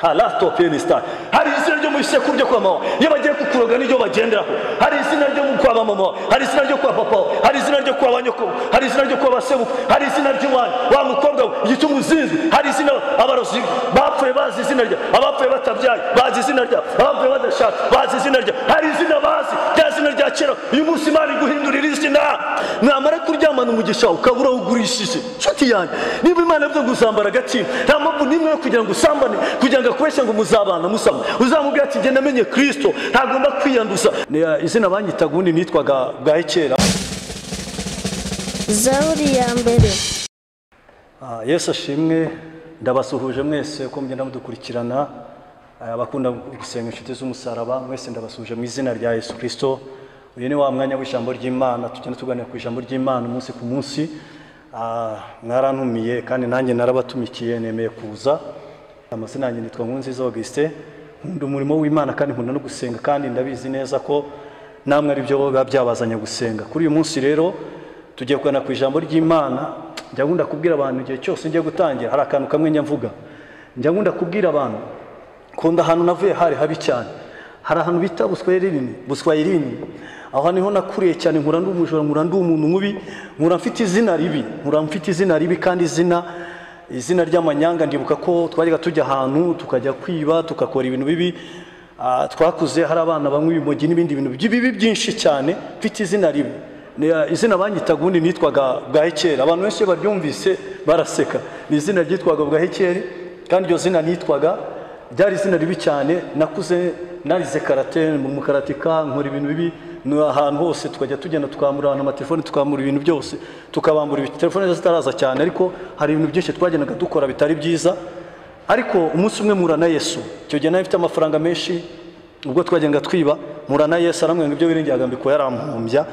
Halasto penista hari izina ryo mu isekuru ryo kwa mama iyo bagiye kukuroga n'iryo bagenderaho hari izina ryo mu kwa mama hari izina ryo kwa papa hari izina ryo kwa banyoko hari izina ryo kwa basebu hari izina ry'umwana wa mukobwa yitumuzinzi hari izina abarozi bapfuye bazi izina rya abapfuye batabyaye bazi izina rya abapfuye badashaka bazi izina rya hari izina bazi rya zina rya kera uyu munsi Imana guhindurira izina mwamara kuryamana umugisha ukabura ugurishije nshuti yanjye niba Imana yavuze gusambara agatima nta mpamvu nimwe yo kugira ngo usambane kugira ngo akweshe ngo muzabana musama uzamubwira ati genda menye Kristo ntagomba kwiyanduza izina banyitaga ubundi nitwaga bwa kera Zaburi ya mbere. Yesu ashimwe ndabasuhuje mwese ko mugenda mudukurikirana abakunda gusenga inshuti z'umusaraba mwese ndabasuhuje mu izina rya Yesu Kristo. Uyu ni wa mwanya w'ijambo ry'Imana tugenda tuganira ku ijambo ry'Imana umunsi ku munsi. Mwarantumiye kandi nanjye narabatumikiye nemeye kuza. Amazina yanjye nitwa Nkunziza Augustin, nkunda umurimo w'Imana kandi nkunda no gusenga kandi ndabizi neza ko namwe ari byo byabazanye gusenga. Kuri uyu munsi rero tugiye kugana ku ijambo ry'Imana. Njya ngunda kubwira abantu igihe cyose ngiye gutangira hari akantu kamwe nyamvuga. Njya ngunda kubwira abantu ko ndahantu navuye hari habi cyane. Hari ahantu bita Buswayirini. Aho niho nakuriye cyane nkura ndumujura nkura ndumuntu mubi nkura mfite izina ribi kandi izina ry'amanyanga. Ndibuka ko twajyaga tujya ahantu tukajya kwiba tukakora ibintu bibi. Twakuze hari abana bamwe ibimogi n'ibindi bintu bibi byinshi cyane mfite izina ribi. Izina banyitaga ubundi nitwaga bwa kera abantu benshi baryumvise baraseka. Ni izina ryitwaga bwa kera kandi iryo zina nitwaga ryari izina ribi cyane. Nakuze narize karate mu karatika nkora ibintu bibi ahantu hose tukajya tugenda tukamura amatelefone tukamura ibintu byose tukabambura telefone zitaraza cyane ariko hari ibintu byinshi twagendaga dukora bitari byiza. Ariko umunsi umwe mura na Yesu cyo gihe nafite amafaranga menshi ubwo twagendaga twiba mura na Yesu aramwe ibyo wiringiyaga mbiko yarampombya.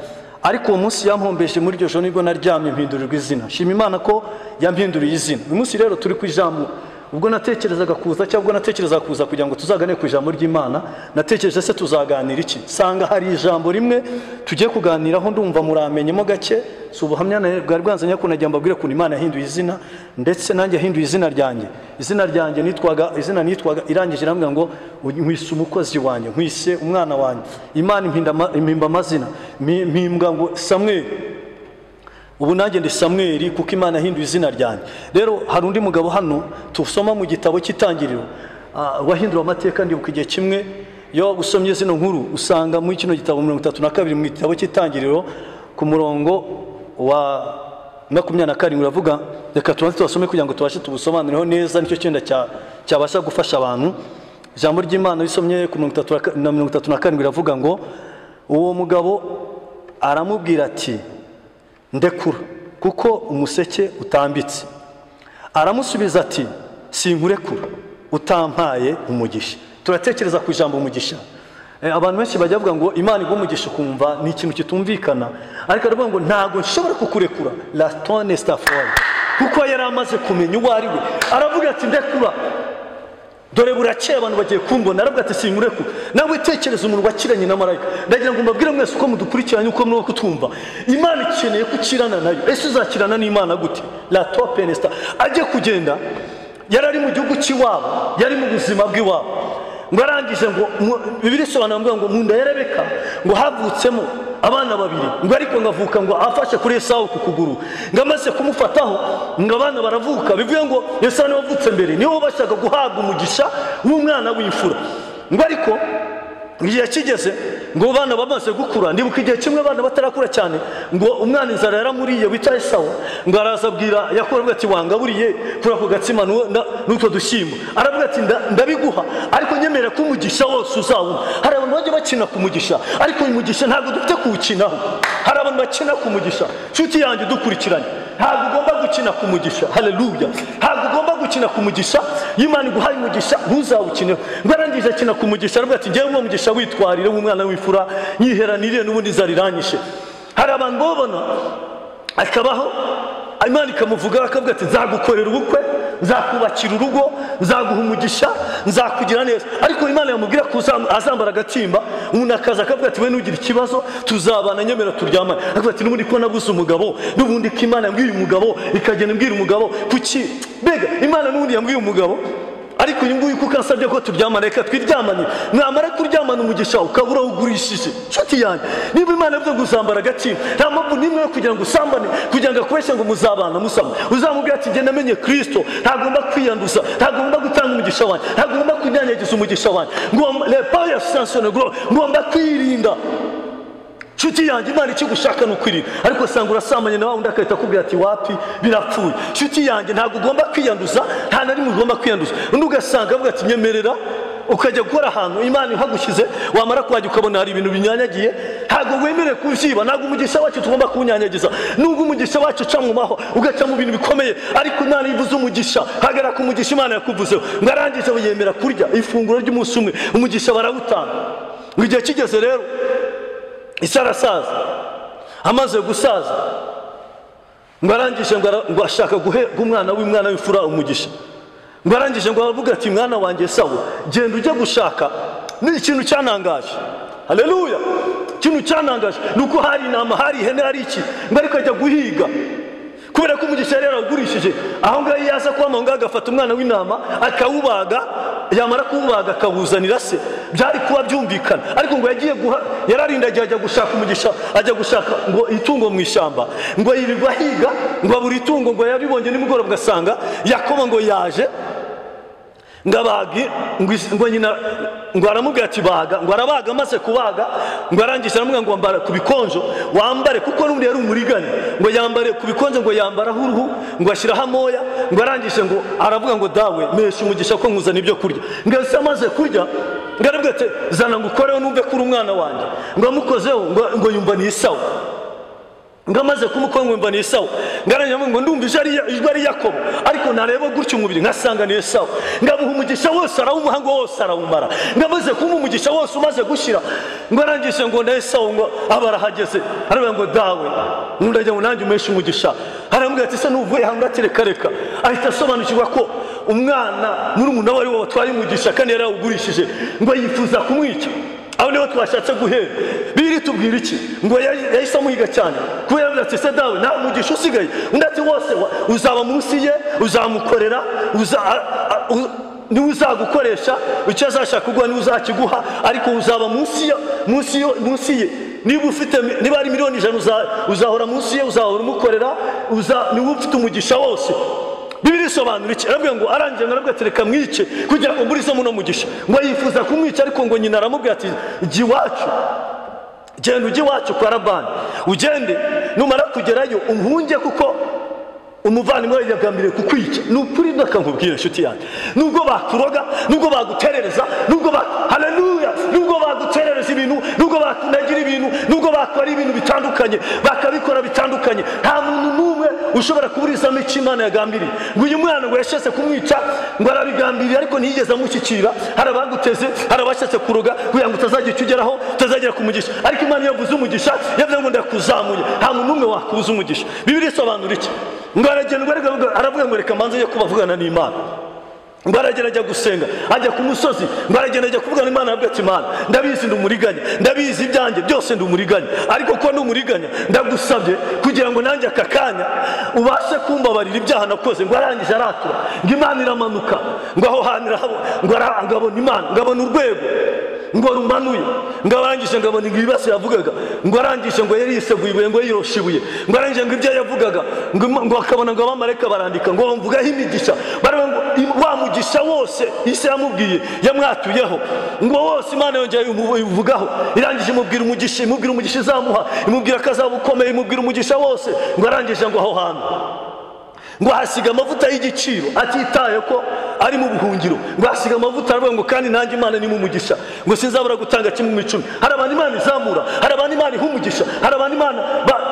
Ariko uwo munsi yampombeje muri iryo joro nibwo naryamye mpindurirwa izina. Shima Imana ko yampinduriye izina. Uyu munsi rero turi ku ijambo ubwo natekerezaga kuza cyangwa natekerezaga kuza kugira ngo tuzagane ku ijambo ry'Imana. Natekereje se tuzaganira iki? Sanga hari ijambo rimwe tugiye kuganiraho ndumva muramenyemo gake. Subuhamya bwari bwanzanya ko najya mbabwire ko Imana yahinduye izina ndetse nanjye yahinduye izina ryanjye. Izina ryanjye nitwaga irangije irambwira ngo nkwise umukozi wanjye nkwise umwana wanjye. Imana impimba amazina mpimbwa ngo Samuel. Ubu nanjye ndi Samuel kuko Imana yahinduye izina ryanjye. Rero hari undi mugabo hano tusoma mu gitabo cy'Itangiriro wahindura amateka. Ndibuka igihe kimwe yo usomye zino nkuru usanga muri kino gitabo 32 mu gitabo cy'Itangiriro ku murongo wa 27 uravuga. Reka tubanze tubasome kugira ngo tubashe tubusobanureho neza nicyo cyenda cyabasha gufasha abantu. Ijambo ry'Imana risomye ku 37 iravuga ngo uwo mugabo aramubwira ati ndekura kuko umuseke utambitse. Aramusubiza ati sinkurekura utampaye umugisha. Turatekereza ku ijambo umugisha. Abantu benshi bajya bavuga ngo Imana iguha umugisha kumva ni ikintu kitumvikana ariko aravuga ngo ntago nshobora kukurekura la tonne stafford kuko yari amaze kumenya uwo ari we. Aravuga ati ndekura dore burakeye abantu bagiye kumbona. Aravuga ati sinkurekura. Nawe tekereza umuntu wakiranye na marayika. Ndagira ngo mbabwire mwese uko mudukurikiranye uko mwo kutumva Imana ikeneye kukirana nayo. Ese uzakirana n'Imana gute? La topenesta ajye kugenda yarari mu gihugu cy'iwabo yari mu buzima bw'iwabo ngo arangije ngo Bibiliya isobanura ngo mu nda ya Rebeka ngo havutsemo abana babiri ngo ariko ngavuka ngo afashe kuri Esawu ku kuguru ngo amaze kumufataho ngo abana baravuka. Bivuye ngo Esawu niwe wavutse mbere niwe bashaka guhabwa umugisha w'umwana w'imfura. Ngo ariko igihe kigeze ngo abana bamaze gukura. Ndibuka igihe kimwe abana batarakura cyane ngo umwana inzara yaramuriye wita Esawu ngo araza abwira Yakobo ati wangaburiye kuri ako gatsima n'utwo dushyimbo. Aravuga ati ndabiguha ariko nyemera ko umugisha wose uzawuma. Hari abantu bajya bakina ku mugisha ariko uyu mugisha ntabwo dufite kuwukinaho. Hari abantu bakina ku mugisha. Nshuti yanjye dukurikiranye ntabwo ugomba gukina ku mugisha. Haleluya. Ntabwo ugomba gukina ku mugisha. Imana iguhaye umugisha ntuzawukineho. Ngo arangije akina ku mugisha aravuga ati ngewe uwo mugisha witwarire w'umwana w'imfura nyiheranire n'ubundi nzariranyishe. Hari abantu babona akabaho Imana ikamuvuga akavuga ati nzagukorera ubukwe nzakubakira urugo nzaguha umugisha nzakugira neza. Ariko Imana yamubwira ko azambara agatimba umuntu akaza akavuga ati we nugira ikibazo tuzabana nyemera turyamane. Akavuga ati n'ubundi ko nabuze umugabo n'ubundi ko Imana yambwiye umugabo ikagenda imbwira umugabo kuki mbega Imana n'ubundi yambwiye umugabo ariko uyu nguyu kuko ansabye ko turyamana reka twiryamane, mwamara kuryamana umugisha ukabura ugurishije. Nshuti yanjye, niba Imana yavuze ngo uzambara agaciro, nta mpamvu nimwe yo kugira ngo usambane kugira ngo akubeshye ngo muzabana musama. Uzamubwira ati njye namenye Kristo, ntagomba kwiyanduza, ntagomba gutanga umugisha wanjye, ntagomba kunyanyagiza umugisha wanjye, ngomba kwirinda. Nshuti yanjye, Imana icyo gushaka ni ukwirinda, ariko usanga urasamanye na wa wundi akahita akubwira ati wapi birapfuye. Nshuti yanjye, ntabwo ugomba kwiyanduza, nta na rimwe ugomba kwiyanduza. Undi ugasanga avuga ati nyemerera, ukajya gukora ahantu Imana ihagushyize, wamara kuhajya ukabona hari ibintu binyanyagiye, ntabwo wemerewe kubyiba. Ntabwo umugisha wacu tugomba kuwunyanyagiza, nubwo umugisha wacu uca mu maho ugaca mu bintu bikomeye, ariko Imana ivuze umugisha, hagarara ku mugisha Imana yakuvuzeho. Mwarangije yemera kurya ifunguro ry'umunsi umwe, umugisha barawutanga. Ngo igihe kigeze rero Isi arasaza, amaze gusaza ngo arangije ngo ashaka guha umwana w'imfura umugisha. Ngo arangije ngo aravuga ati mwana wanjye Sawo, genda ujye gushaka. Ni ikintu cyanangaje, haleluya. Ikintu cyanangaje nuko hari intama, hari ihene, hari iki, ngo ariko ajya guhiga kubera ko umugisha yari yaragurishije. Aho ngaho yaza kwa manga agafata umwana w'intama akawubaga, yamara kuwubaga akawuzanira se, byari kuba byumvikana. Ariko ngo yagiye yararindagiye ajya gushaka umugisha, ajya gushaka ngo itungo mu ishyamba, ngo yirirwa higa, ngo abura itungo, ngo yaribonye nimugoroba ugasanga Yakobo ngo yaje ngabagi, ngo nyina ngo aramubwira ati baga, ngo arabaga, amaze kubaga ngo arangije aramubwira ngo wambara ku bikonjo, wambare kuko n'undi yari umuriganya, ngo yambare ku bikonjo, ngo yambaraho uruhu, ngo ashyiraho amoya, ngo arangije ngo aravuga ngo dawe mesha umugisha ko nkuzana ibyo kurya. Ngo amaze kurya ngo arabwira ati zana ngo ukoreho numve kuri umwana wanjye. Ngo amukozeho ngo yumva ni Esawu. Ngo amaze kumukora ngo yumva ni Esawu. Ngo arangije ngo ndumva ijwi ari Yakobo, ariko nareba gutyo umubiri nkasanga ni Esawu. Ngo amuha umugisha wose arawumuha, ngo wose arawumara. Ngo amaze kumuha umugisha wose umaze gushira, ngo arangije ngo na Esawu ngo aba arahageze, aravuga ngo dawe nkundajya ngo nanjye umeshe umugisha. Aramubwira ati se nuvuye hanze ati reka reka. Ahita asobanukirwa ko umwana murumuna we watwaye umugisha kandi yari awugurishije, ngo yifuza kumwica. Aho niho twashatse guhera. Biri tubwira iki? Ngo yahise amuhiga cyane kubera yavuze ati se dawe nta mugisha usigaye, undi ati wose uzaba munsi ye, uzamukorera, niwe uzagukoresha, icyo azashaka kuguha niwe uzakiguha, ariko uzaba munsi ye. Niba ari miliyoni 100 uzahora munsi ye, uzahora umukorera, niwe ufite umugisha wose. Bibiri sobanura iki? Aravuga ngo arangije ngo arabwira ati reka mwice kugira ngo mburize muno mugisha. Ngo yifuza kumwica, ariko ngo nyina aramubwira ati jya iwacu, genda ujye iwacu kwa Labani, ugende numara kugerayo umuhunge kuko umuvandimwe we yagambiriye kukwica. Ni ukuri ndakankubwira nshuti yanjye, nubwo bakuroga, nubwo baguterereza, haleluya, nubwo baguterereza ibintu, nubwo bakunagira ibintu, nubwo bakora ibintu bitandukanye, bakabikora bitandukanye, nta muntu n'umwe ushobora kuburizamo icyo Imana yagambiriye. Ngo uyu mwana ngo yashetse kumwica, ngo arabigambiriye ariko ntiyigeze amushyikira. Hari abaguteze, hari abashatse kuroga kugira ngo utazagira icyo ugeraho, utazagera ku mugisha. Ariko Imana yavuze umugisha, yavuze ngo ndakuzamuye, nta muntu n'umwe wakubuza umugisha. Bibiri isobanura iki? Ngo aragenda aravuga ngo reka manze yo kubavugana n'Imana. Ngo aragenda ajya gusenga, ajya ku musozi, ngo aragenda ajya kuvugana n'Imana. Aravuga ati Imana, ndabizi ndi umuriganya, ndabizi ibyanjye byose ndi umuriganya, ariko ko ndi umuriganya ndagusabye kugira ngo nanjye aka kanya ubashe kumbabarira ibyaha nakoze. Ngo arangije aratura, ngo Imana iramanuka, ngo aho hanira ngo abona Imana, ngo abona urwego ngo rumanuye, ngo arangije ngo abona ibibazo yavugaga, ngo arangije ngo yari yiseguye ibuye, ngo yiroshe ibuye, ngo arangije ngo ibyo yavugaga ngo akabona ngo abamarayika barandika ngo bamvugaho imigisha. Baravuga ngo wa mugisha wose Isi yamubwiye yamwatuyeho, ngo wose Imana yongeye ivugaho, irangije imubwira umugisha izamuha, imubwira ko azaba ukomeye, imubwira umugisha wose. Ngo arangije ngo aho hantu ngo hasiga amavuta y'igiciro atitaye ko ari mu buhungiro, ngo hasiga amavuta. Aravuga ngo kandi nanjye Imana ni mu mugisha, ngo sinzabura gutanga kimwe mu icumi. Hari abantu Imana izamura, hari abantu Imana iha umugisha, hari abantu Imana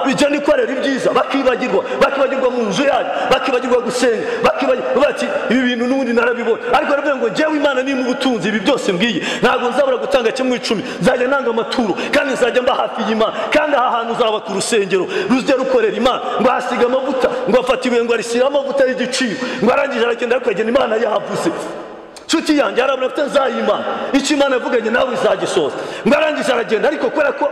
bijyana ikorera ibyiza bakibagirwa mu nzu yayo, bakibagirwa gusenga, bakibagirwa bati ibi bintu n'ubundi narabibona. Ariko aravuga ngo njyewe Imana ni mu butunzi, ibi byose mbwiye ntabwo nzabura gutanga kimwe mu icumi, nzajya nanga amaturo kandi nzajya mba hafi y'Imana. Kandi aha hantu uzaba ku rusengero ruzajya rukorera Imana. Ngo hasiga amavuta, ngo afata ibuye ngo arishyira amavuta y'igiciro. Ngo arangije aragenda akagenda, Imana yavuze. Nshuti yanjye harabona afite nzayimana, icyo Imana yavuganye nawe izagisoza. Ngo arangije aragenda, ariko kubera ko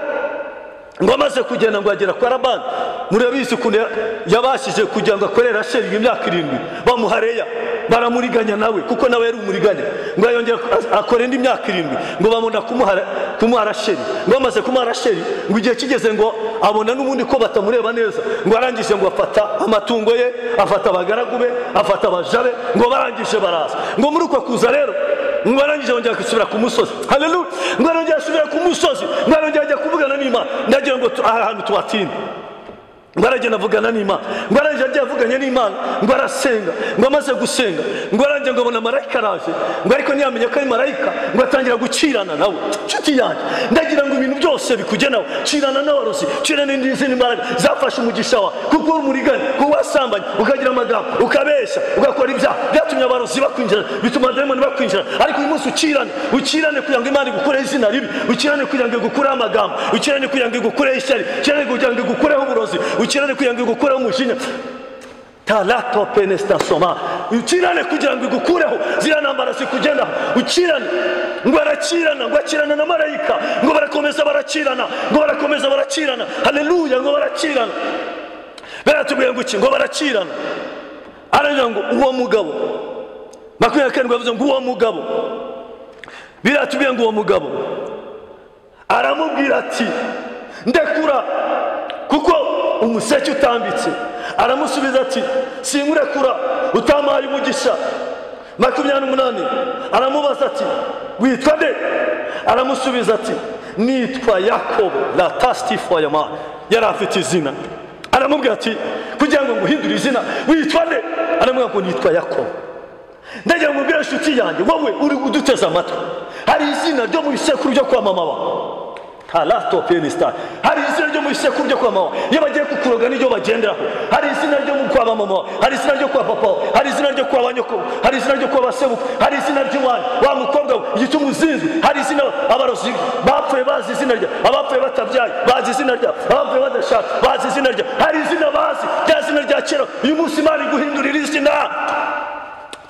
ngo amaze kugenda ngo agera kwa Labani, murabizi ukuntu yabashije kugira ngo akorere Rasheli imyaka 7 bamuhareya baramuriganya nawe kuko nawe yari umuriganya ngo yongera akore indi myaka 7 ngo bamunda kumuha Rasheli ngo bamaze kumuha Rasheli ngo igihe kigeze ngo abona n'ubundi ko batamureba neza ngo arangije ngo afata amatungo ye afata abagaragu be afata abajabe ngo barangije baraza ngo muri uko kuza rero ngo arangije yongera gusubira ku musozi. Haleluya. Ngo arongera asubira ku musozi ngo arongera ajya kuvugana n'Imana ndagira ngo ahantu tubatinde ngo aragenda avugana n'Imana ngo arangije ajya avuganye n'Imana ngo arasenga ngo amaze gusenga ngo arangije ngo abona marayika araje ngo ariko ntiyamenye ko ari marayika ngo atangira gucirana nawe. Nshuti yanjye ndagira ngo ibintu byose bikugenaho cirana n'abarozi cirana n'izindi mbaraga zafashe umugisha wa kuko umurigani kuko wasambanye ukagira amagambo ukabeshya ugakora ibyaha byatumye abarozi bakwinjira bituma demoni bakwinjira ariko uyu munsi ukirane kugira ngo Imana igukure izina ribi ukirane kugira ngo igukure amagambo ukirane kugira ngo igukure ishyari ukirane kugira ngo igukureho uburozi ukirane kugira ngo igukureho umujinya talato penestasoma ukirane kugira ngo igukureho zira ntambara zikugendaho ukirane ngo arakirana ngo akirana na marayika ngo barakomeza barakirana. Haleluya. Ngo barakirana baratubwiye ngo iki ngo barakirana aragira ngo uwo mugabo 27 bavuze ngo uwo mugabo biratubwiye ngo uwo mugabo aramubwira ati ndekura kuko umuseke utambitse aramusubiza ati sinkurekura utamaye umugisha. 28 aramubaza ati witwa nde aramusubiza ati nitwa Yakobo la tastifo ya ma yari afite izina aramubwira ati kugira ngo nguhindure izina witwa nde aramubwira ngo nitwa Yakobo. Ndagira ngo mbere nshuti yanjye wowe uri uduteza amatwi hari izina ryo mu bisekuru byo kwa mama wawe talato penista hari izina ryo mu bisekuru byo kwa mama iyo bagiye kukuroga n'iryo bagenderaho hari izina ryo mu kwa mama hari izina ryo kwa papa hari izina ryo kwa banyoko hari izina ryo kwa basebuka hari izina ry'umwana wa mukobwa yitumuzinzi hari izina abarozi bapfuye bazi izina rya abapfuye batabyaye bazi izina rya abapfuye badashaka bazi izina rya hari izina bazi rya zina rya kera uyu munsi Imana iguhindurira izina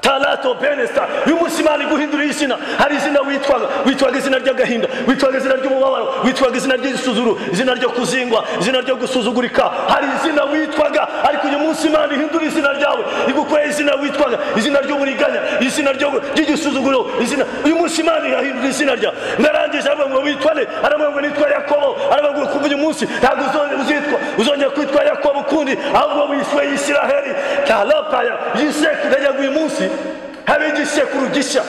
talato penesta uyu munsi Imana iguhindurira izina hari izina witwaga izina ry'agahinda witwaga izina ry'umubabaro witwaga izina ry'isuzuru izina ryo kuzingwa izina ryo gusuzugurika hari izina witwaga ariko uyu munsi Imana ihindura izina ryawe igukora izina witwaga izina ry'uburiganya izina ry'igisuzuguro izina uyu munsi Imana irahindura izina ryawe narangije avuga ngo witwane aravuga ngo nitwa Yakobo aravuga ngo kuva uyu munsi ntabwo uzongera kwitwa Yakobo kundi ahubwo wiswe Isiraheli talapaya yisekuru yajya uyu munsi habe igisekuru gishya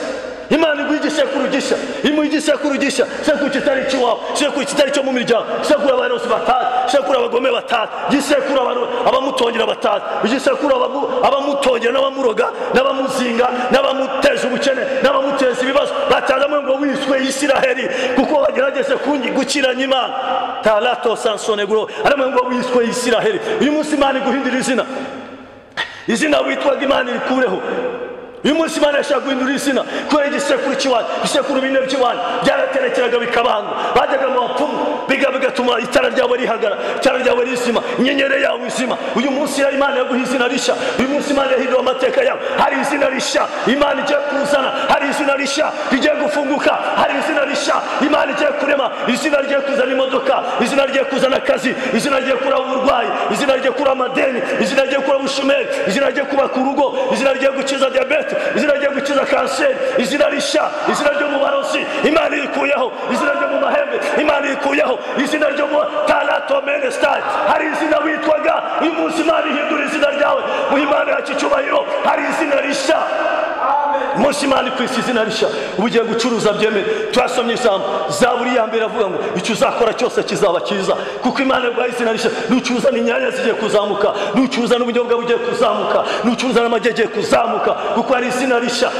Imana iguyigisekuru gishya imuyigisekuru gishya sekuru kitari kiwawe sekuru kitari cyo mu miryango sekuru abarozi batatu sekuru abagome batatu gisekuru abamutongera batatu igisekuru abamutongera n'abamuroga n'abamuzinga n'abamuteza ubukene n'abamuteza ibibazo batazamwe ngo wiswe Isiraheli kuko bagerageze gukiranya Imana talato sansoneguro aramwe ngo wiswe Isiraheli uyu munsi Imana iguhindira izina witwaga Imana irikureho uyu munsi Imana yashaka guhindura izina kubera igisekuru cy'iwanyu igisekuru bine by'iwanyu byaraterekeraga bikabanga bajyaga mu bapfumu bigatuma itara ryabo rihagara itara ryabo rizima inyenyeri yawe izima uyu munsi Imana yaguha izina rishya uyu munsi Imana yahindura amateka yawe hari izina rishya Imana igiye kuzana hari izina rishya rigiye gufunguka hari izina rishya Imana igiye kurema izina rigiye kuzana imodoka izina rigiye kuzana akazi izina rigiye kura uburwayi izina rigiye kura amadeni izina rigiye kura ubushomeri izina rigiye kubaka urugo izina rigiye gukiza diabete izina rigiye gukiza kanseri izina rishya izina ryo mu barozi Imana irikuyeho izina ryo mu mahembe Imana irikuyeho izina ryo mu talato menestai hari izina witwaga uyu munsi Imana ihindura izina ryawe mu Imana yacu icyubahiro hari izina rishya munsi Imana ikwisi izina rishya ubugiye gucuruza byemere twasomye ijambo Zaburi ya mbere avuga ngo icyo uzakora cyose kizaba cyiza kuko Imana yaguhaye izina rishya nucuruza n'inyanya zigiye kuzamuka nucuruza n'ubunyobwa bugiye kuzamuka nucuruza n'amagi agiye kuzamuka kuko hari izina rishya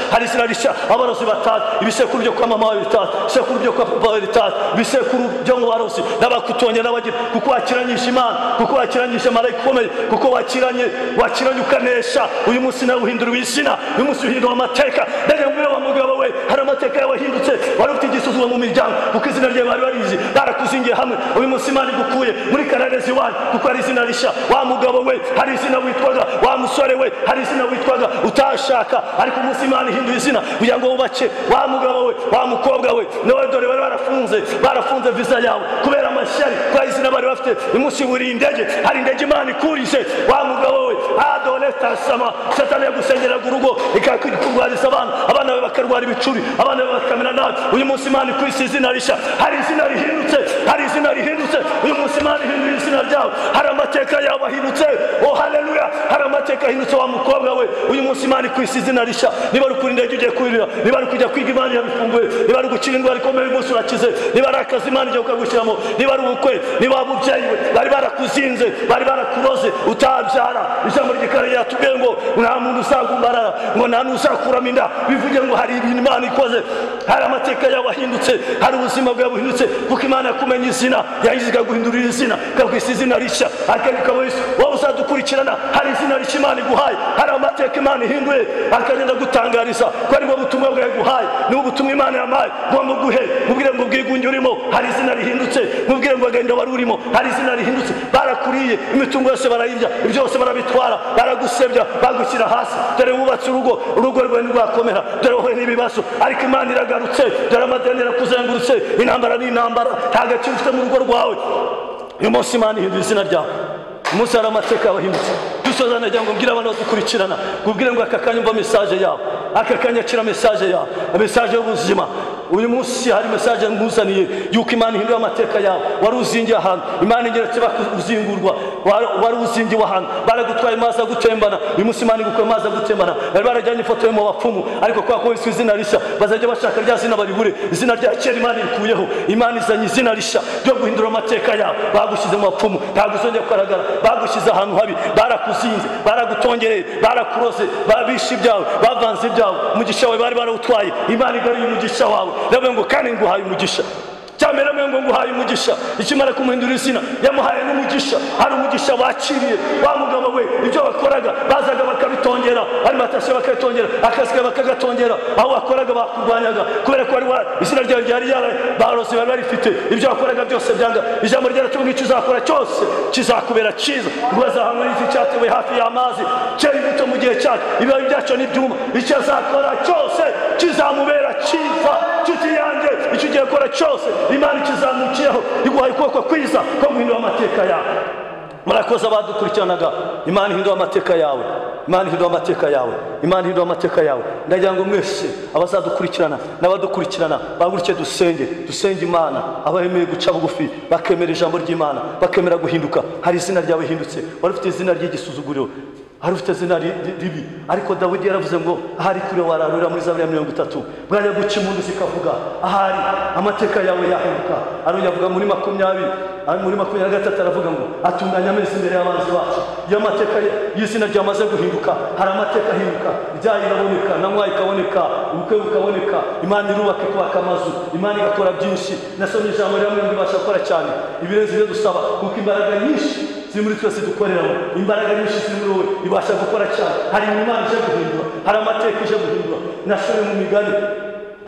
abarozi batatu ibisekuru byo kwa mama wawe bitatu ibisekuru byo kwa papa wawe bitatu ibisekuru byo mu barozi n'abakutongera n'abagira kuko wakiranyije Imana kuko wakiranyije marayika ukomeye kuko wakiranye ukanesha uyu munsi nawe uhindura izina uyu munsi uhindura amateka ndagira ngo wa mugabo we hari amateka yawe ahindutse wari ufite igisuzu bakiwe mu miryango kuko izina rye bari barizi barakuzingiye hamwe uyu munsi Imana igukuye muri kararezi wanyu kuko ari izina rishya wa mugabo we hari izina witwaga wa musore we hari izina witwaga utashaka ariko umunsi Imana ihinduye izina kugira ngo wubake wa mugabo we wa mukobwa we nawe dore bari barafunze visa yawe kubera amashyari kwa izina bari bafite umunsi buri indege hari indege Imana ikurise wa mugabo we adoleta sama satani yagusengeraga urugo ikakurwariza abana bawe bakarwara ibicuri abana bawe bakamera nabi uyu munsi Imana ikwise izina rishya hari izina rihindutse uyu munsi Imana ihinduye izina ryawe hari amateka yawe ahindutse oh haleluya hari amateka ahindutse wa mukobwa we uyu munsi Imana ikwise izina rishya niba ari kuri indege ugiye kurira niba ari kujya kwiga Imana yabifunguye niba ari gukira indwara ikomeye umunsi urakize niba ari akazi Imana igiye ukagushyiramo niba ari ubukwe niba abubyeyi we bari barakuzinze bari barakuroze utabyara ijambo ry'ikare yatubwiye ngo nta muntu uzagumbarara ngo nta n'uzakuramo inda bivuge ngo hari ibintu Imana ikoze hari amateka yawe ahindutse hari ubuzima bwawe buhindutse kuko Imana yakumenye izina yahiziga guhindurira izina kakwisa izina rishya akabika wese wowe uzadukurikirana hari izina rishya Imana iguhaye hari amateka Imana ihinduye akagenda gutangariza ko ari bwo butumwa bwawe guhaye ni ubutumwa Imana yamaye ngo muguhe mubwire ngo ubwigunge urimo hari izina rihindutse mubwire ngo agenda wari urimo hari izina rihindutse barakuriye imitungo yose barayirya byose barabitwara baragusebya bagushyira hasi dore wubatse urugo rwawe ntirwakomera dore wowe n'ibibazo ariko Imana iragarutse dore amadeni yarakuzengurutse intambara n'intambara nta gaciro ufite mu rugo rwawe uyu munsi Imana ihinduye izina ryawe umunsi hari amateka yabahindutse dusoza nagira ngo mbwire abantu badukurikirana kubwire ngo aka kanya umva message yawe aka kanya akira message yawe message y'ubuzima uyu munsi hari message nguzaniye yuko Imana ihinduye amateka yawe wari uzingiye ahantu Imana ingeretse bakuzingurwa wari uzingiye ahantu baragutwaye maza gutembana uyu munsi Imana igukuye maza gutembana bari barajyanye ifoto yo mu bapfumu ariko kwa ko izina rishya bazajya bashaka rya zina baribure izina rya kera Imana irikuyeho Imana izanye izina rishya ryo guhindura amateka yawe bagushyize mu bapfumu ntabwo uzongera kugaragara bagushyize ahantu habi barakuzinze baragutongereye barakuroze babishe ibyawe bavanze ibyawe umugisha wawe bari barawutwaye Imana igaruye umugisha wawe ndavuga ngo kandi nguhaye umugisha cyamera ngo nguhaye umugisha ikimara kumuhindura izina yamuhaye n'umugisha hari umugisha wakiriye wa mugabo we ibyo bakoraga bazaga bakabitongera ari matasiyo bakabitongera akazi bakagatongera aho wakoraga bakurwanyaga kubera ko izina ryawe ryari barose bari barifite ibyo wakoraga byose byanga ijambo ryaratubwiye icyo uzakora cyose kizakubera cyiza ngo azahanwe n'iki cyatewe hafi y'amazi cyari imbuto mu gihe cyacu ibibabi byacu n'ibyuma icyo azakora cyose kizamubera cyiza nshuti yanjye icyo ugiye gukora cyose Imana ikizamukiyeho iguhaye ukuboko kwiza ko guhindura amateka yawe murakoze abadukurikiranaga Imana ihindura amateka yawe Imana ihindura amateka yawe Imana ihindura amateka yawe ndagira ngo mwese abazadukurikirana n'abadukurikirana baguruke dusenge Imana abahemeye guca bugufi bakemera ijambo ry'Imana bakemera guhinduka hari izina ryawe hindutse wari ufite izina ry'igisuzuguriro hari ufite izina ribi ariko Dawidi yaravuze ngo ahari kure wararura muri Zaburi ya 30 bwajya guca impundu zikavuga ahari amateka yawe yahinduka arongera avuga muri 23 aravuga ngo atunganya amezi imbere y'abanzi bacu iyo amateka y'izina ryamaze guhinduka hari amateka ahinduka ibyayi biraboneka namwayi ikaboneka ubukwe bukaboneka Imana irubaka ikubaka amazu Imana igakora byinshi nasomye ijambo rimwe mbibasha gukora cyane ibirenze ibyo dusaba kuko imbaraga nyinshi ziri muri twese dukoreramo imbaraga nyinshi ziri muri wowe ibasha gukora cyane hari Imana ije guhindura hari amateka ije guhindura nasomye mu migani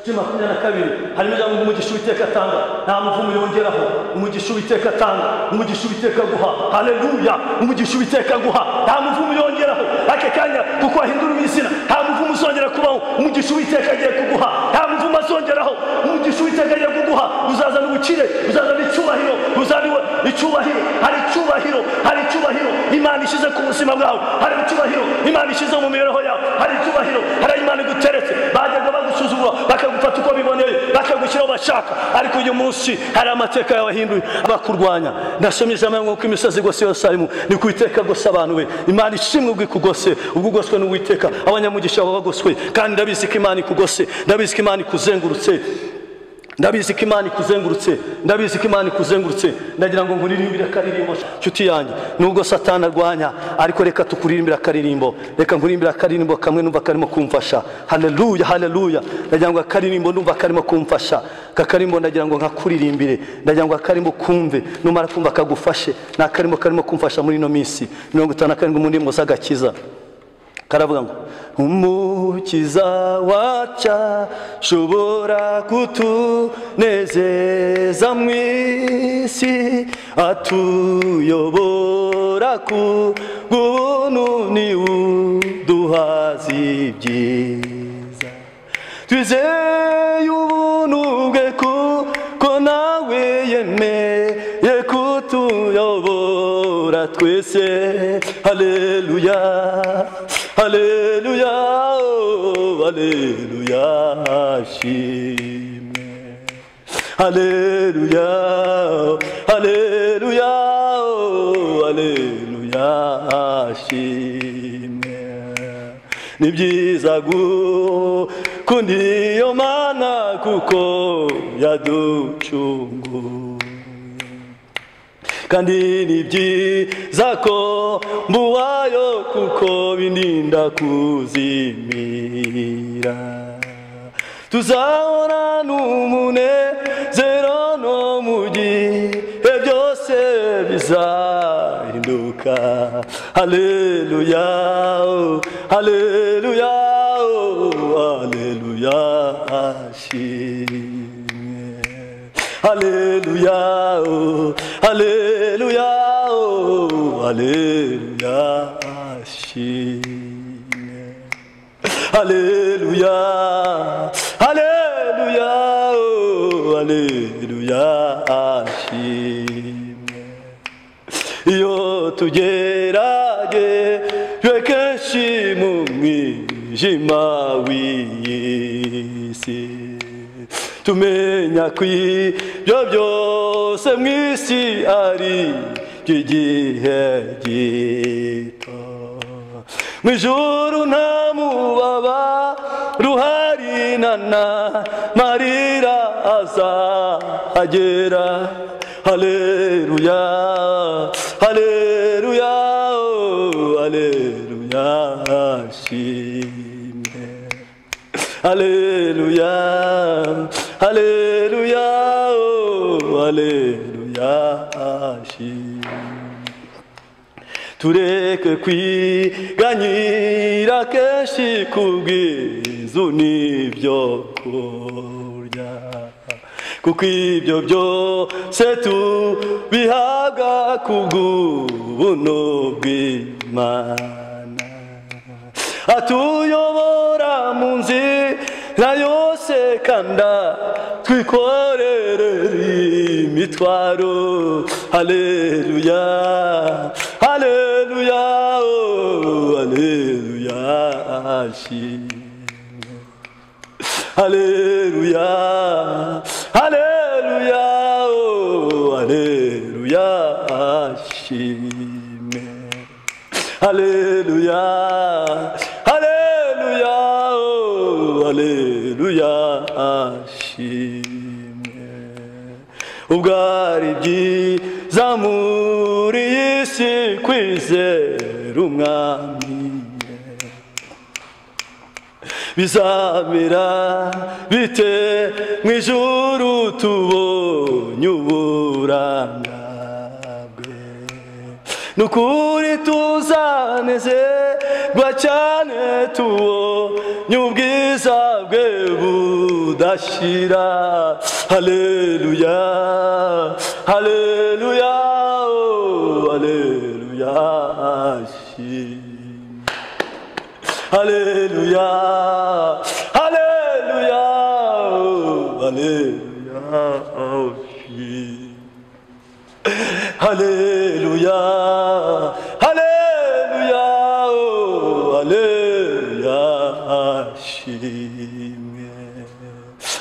22 harimo ijambo umugisha Uwiteka atanga nta muvumo yongeraho umugisha Uwiteka atanga umugisha Uwiteka guha haleluya umugisha Uwiteka guha nta muvumo yongeraho ake kanya kuko ahindura izina nta muvumo uzongera kubaho umugisha Uwiteka agiye kuguha nta muvumo azongeraho umugisha Uwiteka agiye kuguha uzazana ubukire uzazana icyubahiro uzaniwe icyubahiro hari icyubahiro Imana ishize ku buzima bwawe hari icyubahiro Imana ishize mu mibereho yawe hari icyubahiro hari Imana iguteretse bajyaga bagusuzugura bakagufata uko biboneye bakagushyiraho bashaka ariko uyu munsi hari amateka yawe ahinduye abakurwanya ndasomye ijambo ngo imisozi gose Yerusalemu ni kuiteka gose abantu we Imana ishimwe ubwikugose ubwugoswe n'Uwiteka abanyamugisha babagoswe kandi ndabizi ko Imana ikugose ndabizi ko Imana ikuzengurutse ndabizi ko Imana ikuzengurutse ndagira ngo nkuririmbire akaririmbo nshuti yanjye nubwo Satani arwanya ariko reka tukuririmbira akaririmbo reka nkurimbira akaririmbo kamwe numva karimo kumfasha haleluya ndagira ngo akaririmbo numva karimo kumfasha kakarimbo ndagira ngo nkakuririmbire ndagira ngo akarimbo kumve numara kumva kagufashe na karimo kumfasha muri no minsi 57 mu ndimo z'agakiza karavuga ngo umukiza wacu ashobora kutunezeza mu isi atuyobora ku buntu niwe uduhaza ibyiza twizeye ubuntu bwe kuko nawe yemeye kutuyobora twese haleluya haleluya haleluya shimwe haleluya haleluya haleluya shimwe ni byiza gukunda iyo Mana kuko yaducunguye kandi ni byiza ko mbuwayo kuko bininda kuzimira tuzahora n'umunezero no mu gihe byose bizahinduka haleluya haleluya haleluya shimwe haleluya haleluya haleluya shimwe haleluya haleluya haleluya shimwe iyo tugeragejwe kenshi mu mwijima w'isi tumenya ko ibyo byose mu isi ari iby'igihe gito mu ijuru nta mubabaro uhari n'amarira azahagera haleluya haleluya haleluya shimwe haleluya haleluya haleluya shimwe tureke kwiganyira kenshi kubw'inzu n'ibyo kurya kuko ibyo byose tubihabwa kubw'ubuntu bw'Imana atuyobora mu nzira yose kandi twikorere imitwaro haleluya haleluya haleluya shimwe haleluya haleluya haleluya shimwe haleluya haleluya haleluya shimwe ubwari byiza muri iyi si kwizera umwami bizamera bite mu ijuru tubonye uburanga bwe nukuri tuzanezerwa cyane tubonye ubwiza bwe budashira haleluya haleluya haleluya haleluya haleluya haleluya haleluya haleluya haleluya shimwe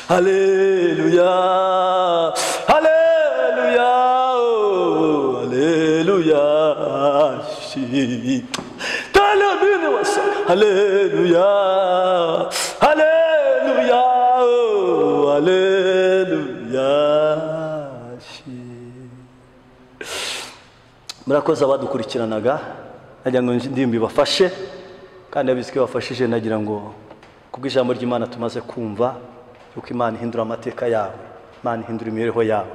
haleluya haleluya haleluya shimwe haleluya haleluya haleluya murakoze abadukurikiranaga nagira ngo ndimbi bafashe kandi abizike bafashije nagira ngo kubw'ijambo ry'Imana tumaze kumva yuko Imana ihindura amateka yawe Imana ihindura imibereho yawe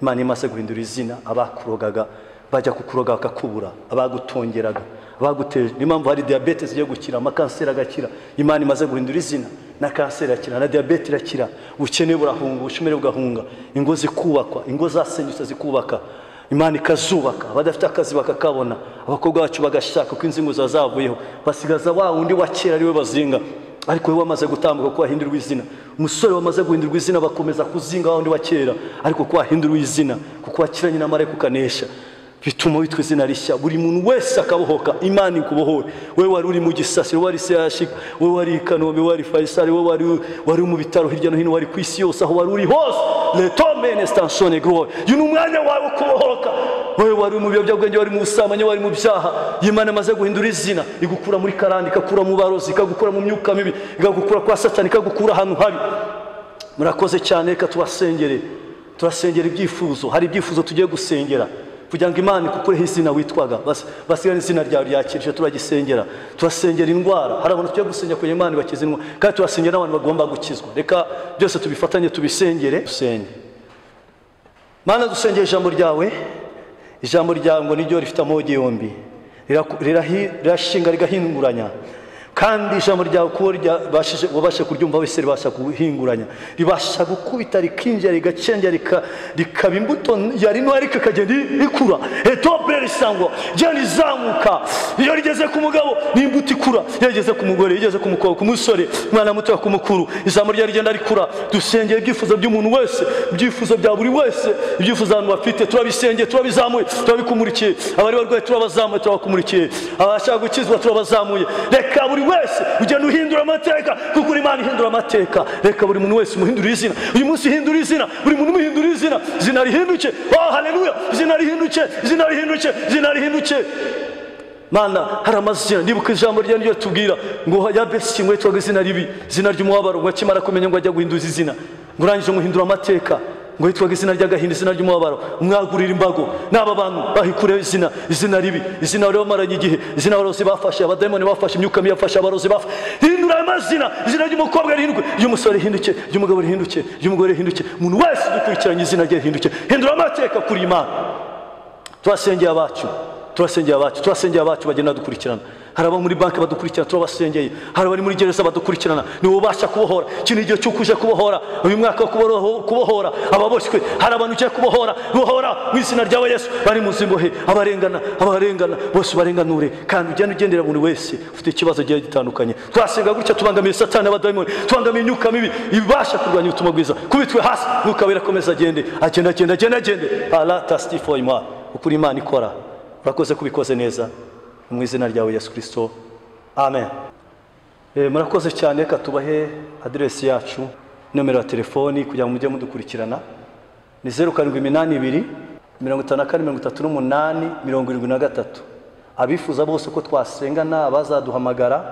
Imana imaze guhindura izina abakurogaga bajya kukuroga bakakubura, abagutongeraga, abaguteje. Ni mpamvu hari diabetes zigiye gukira, amakanseri agakira. Imana imaze guhindura izina, na kanseri irakira, na diabetes irakira, ubukene burahunga, ubushomeri bugahunga, ingo zikubakwa, ingo zasenyutse zikubaka, Imana ikazubaka, abadafite akazi bakakabona, abakobwa bacu bagashaka ko inzingo zazavuyeho, basigaza wa wundi wa kera ariwe bazinga. Ariko we wamaze gutambuka ko wahindurwa izina, umusore wamaze guhindurwa izina bakomeza kuzinga wa wundi wa kera, ariko ko wahindurwa izina kuko wakiranye na marayika ukanesha, bituma witwa izina rishya. Buri muntu wese akabohoka, Imana ikubohore. Wewe wari uri mu gisasiro, wari CHK, wewe wari Kanombe, wari Faisal, wewe wari mu bitaro hirya no hino, wari ku isi yose, aho wari uri hose, le tombe n'extension gloire, yuno umwanya wawe kubohoka. Wewe wari mu biyobyabwenge, wari mu busambanyi, wari mu byaha, Imana amaze guhindura izina, igukura muri karande, ikakura mu barozi, ikagukura mu myuka mibi, ikagukura kwa Satani, ikagukura ahantu habi. Murakoze cyane, reka tubasengere, turasengera ibyifuzo. Hari ibyifuzo tugiye gusengera kugira ngo Imana ikukureho izina witwaga, basigane izina ryawe ryakirije. Turagisengera, turasengera indwara. Hari abantu tugiye gusengera kugira Imana ibakize indwara, kandi turasengera n'abantu bagomba gukizwa. Reka byose tubifatanye tubisengere. Dusenge. Mana, dusengera ijambo ryawe. Ijambo ryawe ngo niryo rifite amahoro yombi, rirashinga rigahinguranya, kandi ijambo ryawe kuko wabasha kuryumva wese ribasha guhinguranya, ribasha gukubita rikinjira rigacengera rikaba imbuto yari nto ariko ikagenda ikura. Etope risangwa genda izamuka, iyo rigeze ku mugabo ni imbuto ikura, iyo rigeze ku mugore, igeze ku mukobwa, ku musore, mwana muto, ku mukuru, ijambo ryawe rigenda rikura. Dusengera ibyifuzo by'umuntu wese, ibyifuzo bya buri wese, ibyifuzo abantu bafite, turabisengeye, turabizamuye, turabikumurikiye. Abari barwaye turabazamuye, turabakumurikiye. Abashaka gukizwa turabazamuye. Reka buri wese ugenda uhindura amateka, kuko Imana ihindura amateka. Reka buri muntu wese umuhindura izina. Uyu munsi hindura izina, buri muntu umuhindura izina, izina rihinduke. Oh haleluya, izina rihinduke, izina rihinduke, izina rihinduke. Mana, hari amazina, nibuka ijambo rya niryo tubwira ngo Yabesi ngo yitwaga izina ribi, izina ry'umubabaro, ngo akimara kumenya ngo ajya guhinduza izina, ngo urangije umuhindura amateka, ngo yitwaga izina ry'agahinda, izina ry'umubabaro, umwagurira imbago. N'aba bantu bahikureho izina ribi, izina rero maranye igihe, izina abarozi bafashe, abadayimoni bafashe, imyuka mibi yafashe, abarozi bafashe. Hindura amazina, izina ry'umukobwa rihinduke, ry'umusore rihinduke, ry'umugabo rihinduke, ry'umugore rihinduke, umuntu wese dukurikiranye izina rye rihinduke. Hindura amateka kuri Imana. Turasengeye abacu, turasengeye abacu bagenda dukurikirana. Hari abo muri banki badukurikirana, turabasengeye. Hari abari muri gereza badukurikirana, nibo ubasha kubohora. Kino igihe cyo kuje kubohora, uyu mwaka kubohora ababoshywe. Hari abantu ugiye kubohora mu izina rya Yesu. Bari mu zimbohe, abarengana bose barenganure, kandi ugendera buri wese ufite ikibazo gihe gitandukanye. Twasenga gutya tubangamiye Satani n'abadayimoni, tubangamiye imyuka mibi ibasha kurwanya ubutumwa bwiza, kubitwe hasi, nuko birakomeza agende. Ala tastifo Imana, ukuri Imana ikora. Urakoze kubikoze neza mu izina ryawe Yesu Kristo, amen. Murakoze cyane, reka tubahe address yacu, nomero ya telefoni kugira ngo mujye mudukurikirana. Ni 0782 54 38 abifuza bose ko twasengana abazaduhamagara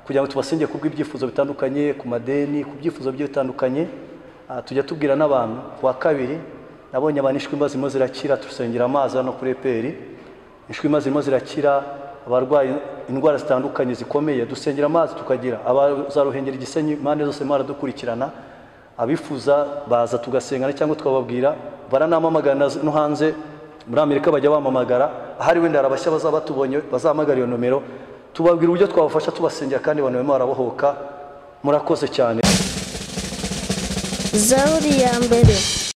kugira ngo tubasengere kubw'ibyifuzo bitandukanye, ku madeni, ku byifuzo bitandukanye. Tujya tubwira n'abantu wa kabiri nabonye abanishwe imbazi mo zirakira, tusengera amazi no kuri eperi. Ishwima zirimo zirakira, abarwaye indwara zitandukanye zikomeye dusengera amazi tukagira. Abazaruhengera Igisenyi impande zose Imana dukurikirana, abifuza baza tugasengana cyangwa twababwira. Baranamamagana no hanze muri Amerika bajya bamamagara, ahari wenda arabashya bazabatubonye bazahamagara iyo nomero, tubabwira uburyo twabafasha tubasengera kandi abantu barimo barabohoka. Murakoze cyane. Zaburi ya mbere.